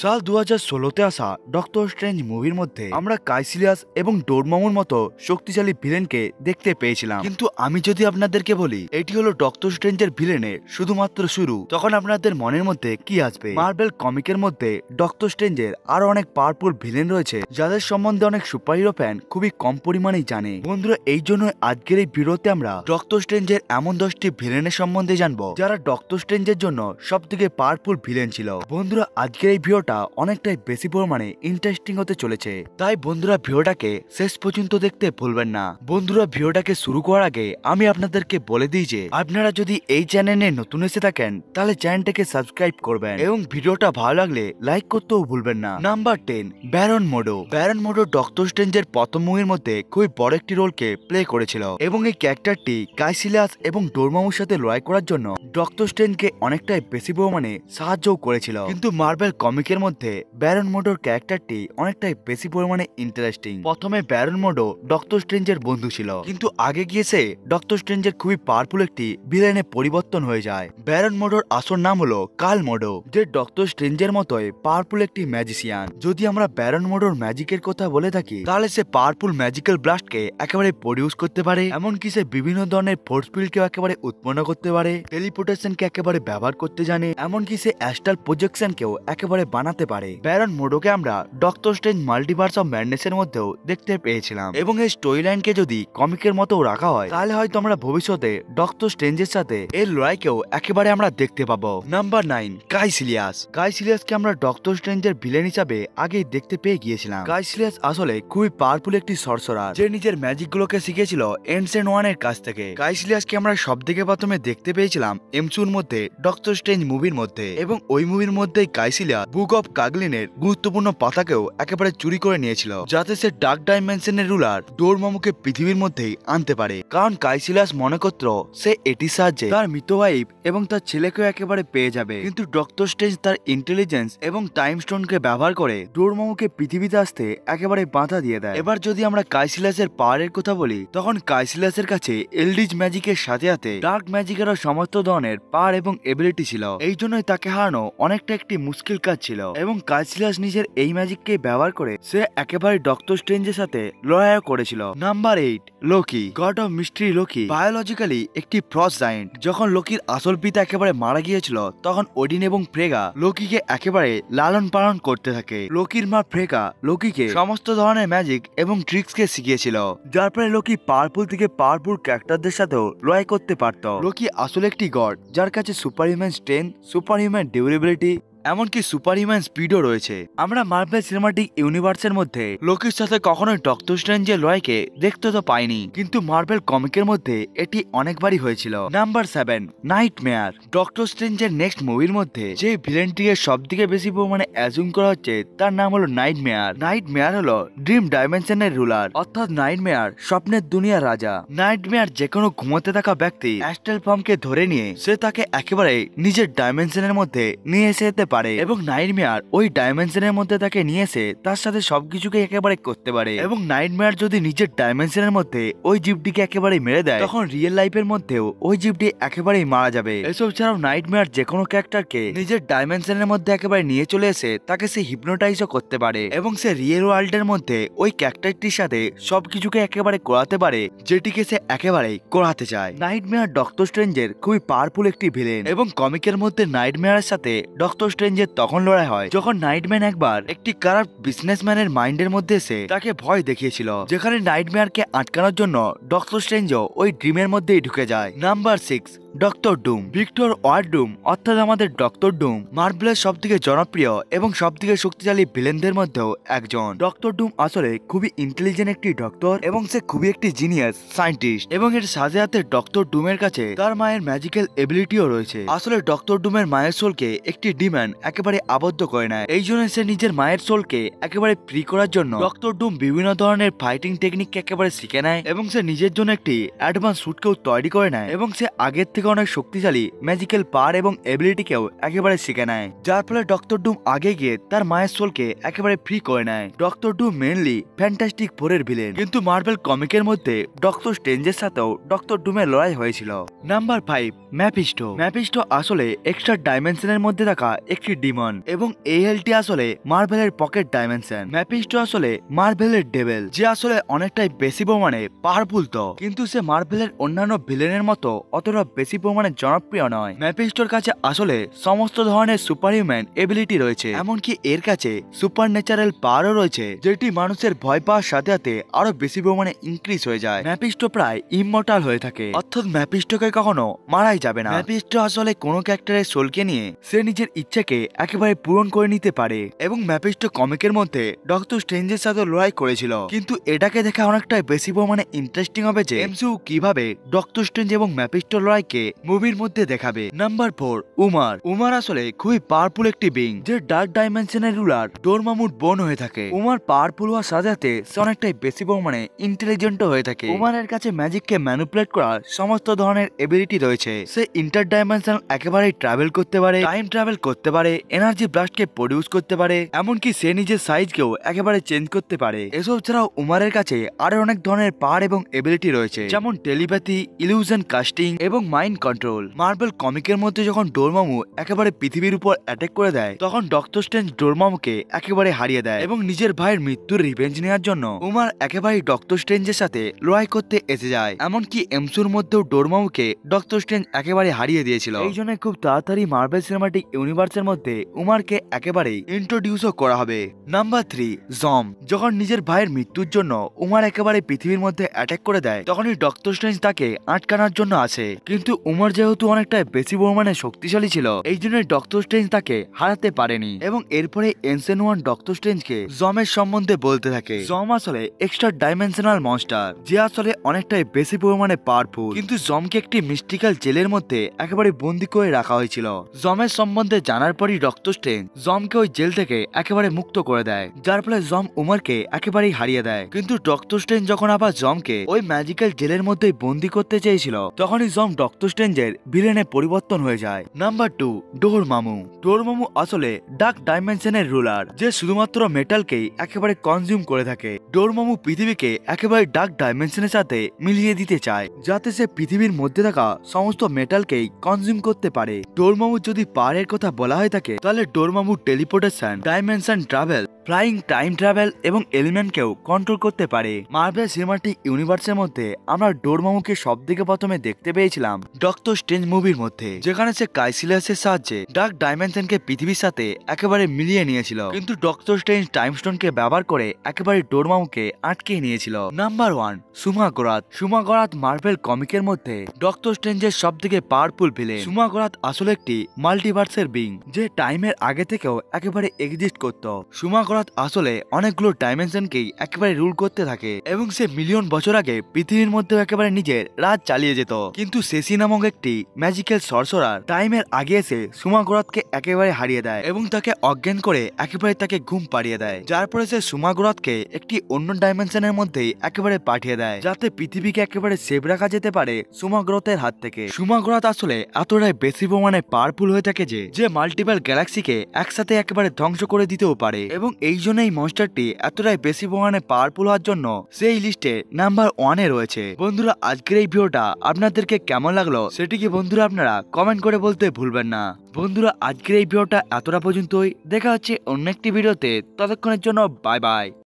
সাল 2016-তে আসা doctor strange মুভির মধ্যে আমরা কাইসিলিয়াস এবং ডোরমামুর মতো শক্তিশালী ভিলেনকে দেখতে পেয়েছিলাম, কিন্তু আমি যদি আপনাদেরকে বলি এটি হলো ডক্টর স্ট্রেঞ্জের ভিলেনের শুধুমাত্র শুরু, তখন আপনাদের মনের মধ্যে কি আসবে? মার্বেল কমিকের মধ্যে ডক্টর স্ট্রেঞ্জের আরো অনেক পাওয়ারফুল ভিলেন রয়েছে যাদের সম্বন্ধে অনেক সুপারহিরো ফ্যান খুবই কম পরিমাণেই জানে। বন্ধুরা, এই জন্য আজকের এই ভিডিওতে আমরা ডক্টর স্ট্রেঞ্জের এমন 10টি ভিলেনের সম্বন্ধে জানবো যারা ডক্টর স্ট্রেঞ্জের জন্য সব থেকে পাওয়ারফুল ভিলেন ছিল। বন্ধুরা, আজকের এই ভিডিওটা অনেকটাই বেশি পরিমাণে ইন্টারেস্টিং হতে চলেছে, তাই বন্ধুরা ভিডিওটাকে শেষ পর্যন্ত দেখতে ভুলবেন না। বন্ধুরা, ভিডিওটাকে শুরু করার আগে আমি আপনাদেরকে বলে দিই যে আপনারা যদি এই চ্যানেলে নতুন এসে থাকেন তাহলে চ্যানেলটাকে সাবস্ক্রাইব করবেন এবং ভিডিওটা ভালো লাগলে লাইক করতেও ভুলবেন না। Number 10, Baron Mordo. Baron Mordo doctor স্ট্রেঞ্জের প্রথম মুভির মধ্যে খুবই বড় একটি রোলকে প্লে করেছিল এবং এই ক্যারেক্টারটি কাইসিলিয়াস এবং ডোরমামুর সাথে লড়াই করার জন্য ডক্টর স্ট্রেঞ্জকে অনেকটাই বেশি পরিমাণে সাহায্যও করেছিল। কিন্তু মার্বেল কমিকের মধ্যে ব্যারন মোডোর ক্যারেক্টারটি অনেকটাই বেশি পরিমাণে ইন্টারেস্টিং। প্রথমে ব্যারন মোডো ডক্টর স্ট্রেঞ্জের বন্ধু ছিল, কিন্তু আগে গিয়েছে ডক্টর স্ট্রেঞ্জের খুবই পাওয়ারফুল একটি ভিলেনে পরিবর্তন হয়ে যায়। ব্যারন মোডোর আসল নাম হলো কার্ল মোডো, যে ডক্টর স্ট্রেঞ্জের মতোই পাওয়ারফুল একটি ম্যাজিশিয়ান। যদি আমরা ব্যারন মোডোর ম্যাজিকের কথা বলে থাকি তাহলে সে পাওয়ারফুল ম্যাজিক্যাল ব্লাস্টকে একেবারে প্রডিউস করতে পারে, এমনকি সে বিভিন্ন ধরনের ফোর্স ফিল্ডকেও একেবারে উৎপন্ন করতে পারে, টেলিপোর্টেশনকে একেবারে ব্যবহার করতে জানে, এমনকি সে অ্যাস্ট্রাল প্রজেকশনকেও একেবারে বানাতে পারে। ব্যারন মোডোকে আমরা ডক্টর স্ট্রেঞ্জ মাল্টিভার্স অফ ম্যাডনেসের মধ্যেও দেখতে পেয়েছিলাম এবং এই স্টোরি লাইনকে যদি কমিকের মতো রাখা হয় তাহলে হয়তো আমরা ভবিষ্যতে ডক্টর স্ট্রেঞ্জের সাথে এর লড়াইকেও একেবারে আমরা দেখতে পাবো। নাম্বার 9, কাইসিলিয়াস। কাইসিলিয়াসকে আমরা ডক্টর স্ট্রেঞ্জের ভিলেন হিসাবে আগেই দেখতে পেয়ে গিয়েছিলাম। কাইসিলিয়াস আসলে খুবই পাওয়ারফুল একটি সর্সারার যে নিজের ম্যাজিক গুলোকে শিখেছিল এনসেন্ট ওয়ানের কাছ থেকে। কাইসিলিয়াসকে আমরা সব থেকে প্রথমে দেখতে পেয়েছিলাম এমসিইউর মধ্যে ডক্টর স্ট্রেঞ্জ মুভির মধ্যে, এবং ওই মুভির মধ্যেই কাইসিলিয়াস বুক অফ কাগলিনের গুরুত্বপূর্ণ পাতাকেও একেবারে চুরি করে নিয়েছিল যাতে সে ডার্ক ডাইমেনশনের রুলার ডোরমামুকে পৃথিবীর মধ্যেই আনতে পারে, কারণ কাইসিলিয়াস মনে করত সে এটির সাহায্যে তার মৃত ওয়াইফ এবং তার ছেলেকেও একেবারে পেয়ে যাবে। কিন্তু ডক্টর স্ট্রেঞ্জ তার ইন্টেলিজেন্স এবং টাইম স্টোনকে ব্যবহার করে ডোরমামুকে পৃথিবীতে আসতে একেবারে বাধা দিয়ে দেয়। এবার যদি আমরা কাইসিলিয়াসের পাওয়ারের কথা বলি তখন কাইসিলিয়াসের কাছে এলডিজ ম্যাজিকের সাথে সাথে ডার্ক ম্যাজিকেরও সমস্ত ধরনের পাওয়ার এবং এবিলিটি ছিল, এই জন্যই তাকে হারানো অনেকটা একটি মুশকিল কাজ ছিল এবং কাইসিলিয়াস নিজের এই ম্যাজিককে ব্যবহার করে সে একেবারে ডক্টর স্ট্রেঞ্জের সাথে লড়াইও করেছিল। Number 8, Loki. God of mystery Loki biologically একটি ফ্রস্ট জায়ান্ট। যখন লোকির আসল পিতা একেবারে মারা গিয়েছিল তখন ওডিন এবং ফ্রেগা লোকিকে একেবারে লালন পালন করতে থাকে। লোকির মা ফ্রেগা লোকিকে সমস্ত ধরনের ম্যাজিক এবং ট্রিক্সকে শিখিয়েছিল, যার ফলে লোকি পাওয়ারফুল থেকে পাওয়ারফুল ক্যারেক্টারদের সাথেও লড়াই করতে পারত। লোকি আসলে একটি গড যার কাছে super human strength, super human durability, এমনকি সুপার হিউম্যান স্পিডও রয়েছে। আমরা মার্ভেল সিনেমাটিক ইউনিভার্সের মধ্যে লোকির সাথে কখনোই ডক্টর স্ট্রেঞ্জের লড়াইকে দেখতে তো পাইনি, কিন্তু মার্ভেল কমিকের মধ্যে এটি অনেকবারই হয়েছিল। Number 7, nightmare. ডক্টর স্ট্রেঞ্জের নেক্সট মুভির মধ্যে যে ভিলেনটিকে সব থেকে বেশি পরিমাণে অ্যাজুম করা হচ্ছে তার নাম হলো নাইটমেয়ার। নাইটমেয়ার হলো ড্রিম ডাইমেনশনের রুলার, অর্থাৎ নাইটমেয়ার স্বপ্নের দুনিয়ার রাজা। নাইটমেয়ার যে কোনো ঘুমোতে থাকা ব্যক্তি অ্যাস্ট্রাল ফর্মকে ধরে নিয়ে সে তাকে একেবারে নিজের ডাইমেনশনের মধ্যে নিয়ে এসে পারে এবং নাইটমেয়ার ওই ডাইমেনশনের মধ্যে তাকে নিয়ে এসে তার সাথে সবকিছুকে একেবারে করতে পারে। এবং নাইটমেয়ার যদি নিজের ডাইমেনশনের মধ্যে ওই জীবটিকে একেবারে মেরে দেয় তখন রিয়েল লাইফের মধ্যেও ওই জীবটি একেবারেই মারা যাবে। এসব ছাড়াও নাইটমেয়ার যে কোনো ক্যারেক্টারকে নিজের ডাইমেনশনের মধ্যে একেবারে নিয়ে চলে এসে তাকে সে হিপনোটাইজও করতে পারে এবং সে রিয়েল ওয়ার্ল্ডের মধ্যে ওই ক্যারেক্টারটির সাথে সবকিছুকে একেবারে করাতে পারে যেটিকে সে একেবারেই করাতে চায়। নাইটমেয়ার ডক্টর স্ট্রেঞ্জের খুবই পাওয়ারফুল একটি ভিলেন এবং কমিকের মধ্যে নাইটমেয়ারের সাথে ডক্টর স্ট্রেঞ্জের তখন লড়াই হয় যখন নাইটম্যান একবার একটি কারাপ্ট বিজনেসম্যানের মাইন্ডের মধ্যে এসে তাকে ভয় দেখিয়েছিল, যেখানে নাইটমেয়ারকে আটকানোর জন্য ডক্টর স্ট্রেঞ্জও ওই ড্রিমের মধ্যেই ঢুকে যায়। Number 6, doctor Doom. ভিক্টর ওয়ার্ড ডুম অর্থাৎ আমাদের ডক্টর ডুম মার্ভেলের সব থেকে জনপ্রিয় এবং সব থেকে শক্তিশালী ভিলেনদের মধ্যেও একজন। ডক্টর ডুম আসলে খুবই ইন্টেলিজেন্ট একটি ডক্টর এবং সে খুবই একটি জিনিয়াস সায়েন্টিস্ট এবং এর সাথে সাথে ডক্টর ডুমের কাছে তার মায়ের ম্যাজিক্যাল এবিলিটিও রয়েছে। আসলে ডক্টর ডুমের মায়ের সোলকে একটি ডিম্যান একেবারে আবদ্ধ করে নেয়, এই জন্য সে নিজের মায়ের সোলকে একেবারে ফ্রি করার জন্য ডক্টর ডুম বিভিন্ন ধরনের ফাইটিং টেকনিককে একেবারে শিখে নেয় এবং সে নিজের জন্য একটি অ্যাডভান্স স্যুটকেও তৈরি করে নেয় এবং সে আগের থেকে থেকে অনেক শক্তিশালী ম্যাজিক্যাল পাওয়ার এবং এবিলিটিকেও একেবারে শিখে নেয়, যার ফলে ডক্টর ডুম আগে গিয়ে তার মায়ের সোলকে একেবারে ফ্রি করে নেয়। ডক্টর ডুম মেনলি ফ্যান্টাস্টিক ফোরের ভিলেন, কিন্তু মার্ভেল কমিকের মধ্যে ডক্টর স্ট্রেঞ্জের সাথেও ডক্টর ডুমের লড়াই হয়েছিল। নাম্বার 5, ম্যাফিস্টো। ম্যাফিস্টো আসলে এক্সট্রা ডাইমেনশনের মধ্যে থাকা একটি ডিমন, এবং এএলটি আসলে মার্ভেলের পকেট ডাইমেনশন। ম্যাফিস্টো আসলে মার্ভেলের ডেভিল, যে আসলে অনেকটাই বেশি পরিমাণে পাওয়ারফুল তো, কিন্তু সে মার্ভেলের অন্যান্য ভিলেনের মতো অতটা বেশি পরিমাণে জনপ্রিয় নয়। ম্যাফিস্টোর কাছে আসলে সমস্ত ধরনের সুপার হিউম্যান এবিলিটি রয়েছে, এমনকি এর কাছে সুপার ন্যাচারাল পাওয়ারও রয়েছে, যেটি মানুষের ভয় পাওয়ার সাথে সাথে আরো বেশি পরিমাণে ইনক্রিজ হয়ে যায়। ম্যাফিস্টো প্রায় ইমমর্টাল হয়ে থাকে, অর্থাৎ ম্যাফিস্টোকে কখনো মারাই যাবে না। ম্যাফিস্টো আসলে কোনো ক্যারেক্টারের সোলকে নিয়ে সে নিজের ইচ্ছাকে একেবারে পূরণ করে নিতে পারে, এবং ম্যাফিস্টো কমিকের মধ্যে ডক্টর স্ট্রেঞ্জের সাথে লড়াই করেছিল। কিন্তু এটাকে দেখে অনেকটাই বেশি পরিমাণে ইন্টারেস্টিং হবে যে এমসিইউ কিভাবে ডক্টর স্ট্রেঞ্জ এবং ম্যাফিস্টোর লড়াইকে মুভির মধ্যে দেখাবে। নাম্বার 4, উমার। উমার আসলে খুবই পাওয়ারফুল একটি বিং, যে ডার্ক ডাইমেনশনের রুলার ডোরমামুর বোন হয়ে থাকে। উমার পাওয়ারফুল হওয়ার সাথে সাথে সে অনেকটাই বেশি পরিমাণে ইন্টেলিজেন্টও হয়ে থাকে। উমারের কাছে ম্যাজিককে ম্যানিপুলেট করার সমস্ত ধরনের এবিলিটি রয়েছে। সে ইন্টার ডাইমেনশন একেবারেই ট্রাভেল করতে পারে, টাইম ট্রাভেল করতে পারে, এনার্জি ব্লাস্টকে প্রডিউস করতে পারে, এমনকি সে নিজের সাইজকেও একেবারে চেঞ্জ করতে পারে। এসব ছাড়াও উমারের কাছে আরো অনেক ধরনের পাওয়ার এবং এবিলিটি রয়েছে, যেমন টেলিপ্যাথি, ইলিউশন কাস্টিং এবং মাইন্ড কন্ট্রোল। মার্বেল কমিকের মধ্যে যখন ডোরমামু একেবারে পৃথিবীর উপর অ্যাটাক করে দেয়, তখন ডক্টর স্ট্রেঞ্জ ডোরমামুকে একেবারে হারিয়ে দেয়, এবং নিজের ভাইয়ের মৃত্যুর রিভেঞ্জ নেওয়ার জন্য উমার একেবারেই ডক্টর স্ট্রেঞ্জের সাথে লড়াই করতে এসে যায়। এমনকি এমসিইউর মধ্যেও ডোরমামুকে ডক্টর স্ট্রেঞ্জ একেবারে হারিয়ে দিয়েছিল। এই জন্য খুব তাড়াতাড়ি মার্বেল সিনেমাটিক ইউনিভার্সের মধ্যে উমারকে একেবারেই ইন্ট্রোডিউসও করা হবে। নাম্বার 3, জম। যখন নিজের ভাইয়ের মৃত্যুর জন্য উমার একেবারে পৃথিবীর মধ্যে অ্যাটাক করে দেয়, তখনই ডক্টর স্ট্রেঞ্জ তাকে আটকানোর জন্য আসে, কিন্তু উমার যেহেতু অনেকটা বেশি পরিমাণে শক্তিশালী ছিল, এই জন্য ডক্টর স্ট্রেঞ্জ তাকে হারাতে পারেনি। এবং এরপরে এনসেন ওয়ান ডক্টর স্ট্রেঞ্জকে জমের সম্বন্ধে বলতে থাকে। জম আসলে এক্সট্রা ডাইমেনশনাল মনস্টার, যে আসলে অনেকটাই বেশি পরিমাণে পাওয়ারফুল, কিন্তু জমকে একটি মিস্টিক্যাল জেলের মধ্যে একেবারে বন্দি করে রাখা হয়েছিল। জমের সম্বন্ধে জানার পরই ডক্টর স্ট্রেঞ্জ জমকে ওই জেল থেকে একেবারে মুক্ত করে দেয়, যার ফলে জম উমারকে একেবারেই হারিয়ে দেয়। কিন্তু ডক্টর স্ট্রেঞ্জ যখন আবার জমকে ওই ম্যাজিক্যাল জেলের মধ্যে বন্দি করতে চেয়েছিল, তখনই জম ডক্টর স্ট্রেঞ্জের ভিলেনে পরিবর্তন হয়ে যায়। নাম্বার 2, ডোরমামু। ডোরমামু আসলে ডার্ক ডাইমেনশনের রুলার, যে শুধুমাত্র মেটালকেই একেবারে কনজিউম করে থাকে। ডোরমামু পৃথিবীকে একেবারে ডার্ক ডাইমেনশনের সাথে মিলিয়ে দিতে চায়, যাতে সে পৃথিবীর মধ্যে থাকা সমস্ত মেটালকেই কনজিউম করতে পারে। ডোরমামু যদি পাওয়ারের কথা বলা হয়ে থাকে, তাহলে Dormammu teleportation, dimension travel, flying time travel এবং এলিমেন্টকেও কন্ট্রোল করতে পারে। মার্ভেল সিনেমাটিক ইউনিভার্সের মধ্যে আমরা ডোরমামুকে সবথেকে প্রথমে দেখতে পেয়েছিলাম ডক্টর স্ট্রেঞ্জ মুভির মধ্যে, যেখানে সে কাইসিলাসের সাহায্যে ডার্ক ডাইমেনশনকে পৃথিবীর সাথে একেবারে মিলিয়ে নিয়েছিল, কিন্তু ডক্টর স্ট্রেঞ্জ টাইম স্টোনকে ব্যবহার করে একেবারে ডোরমামুকে আটকে নিয়েছিল। নাম্বার 1, সুমাগরাত। সুমাগরাত মার্ভেল কমিকের মধ্যে ডক্টর স্ট্রেঞ্জের সবথেকে পাওয়ারফুল ভিলেন। সুমাগরাত আসলে একটি মাল্টিভার্সের বিং, যে টাইমের আগে থেকেও একেবারে এক্সিস্ট করত। সুমাগরাত আসলে অনেকগুলো ডাইমেনশনকেই একেবারে রুল করতে থাকে, এবং সে মিলিয়ন বছর আগে পৃথিবীর মধ্যে একেবারে নিজের রাজ চালিয়ে যেত। কিন্তু সেসি নামক একটি ম্যাজিক্যাল সরসরার টাইমের আগে এসে সুমাগরাতকে একেবারে হারিয়ে দেয়, এবং তাকে অজ্ঞান করে একেবারে তাকে ঘুম পাড়িয়ে দেয়, যার পরে সে সুমাগরাতকে একটি অন্য ডাইমেনশনের মধ্যেই একেবারে পাঠিয়ে দেয়, যাতে পৃথিবীকে একেবারে সেভ রাখা যেতে পারে সুমাগরাতের হাত থেকে। সুমাগরাত আসলে এতটাই বেশি পরিমাণে পাওয়ারফুল হয়ে থাকে যে মাল্টিপল গ্যালাক্সিকে একসাথে একেবারে ধ্বংস করে দিতেও পারে, এবং এই জন্য এই মনস্টারটি এতটাই বেশি পরিমাণে পাওয়ারফুল হওয়ার জন্য সেই লিস্টে নাম্বার 1-এ রয়েছে। বন্ধুরা, আজকের এই ভিডিওটা আপনাদেরকে কেমন লাগলো সেটিকে বন্ধুরা আপনারা কমেন্ট করে বলতে ভুলবেন না। বন্ধুরা, আজকের এই ভিডিওটা এতটা পর্যন্তই। দেখা হচ্ছে অন্য একটি ভিডিওতে, ততক্ষণের জন্য বাই বাই।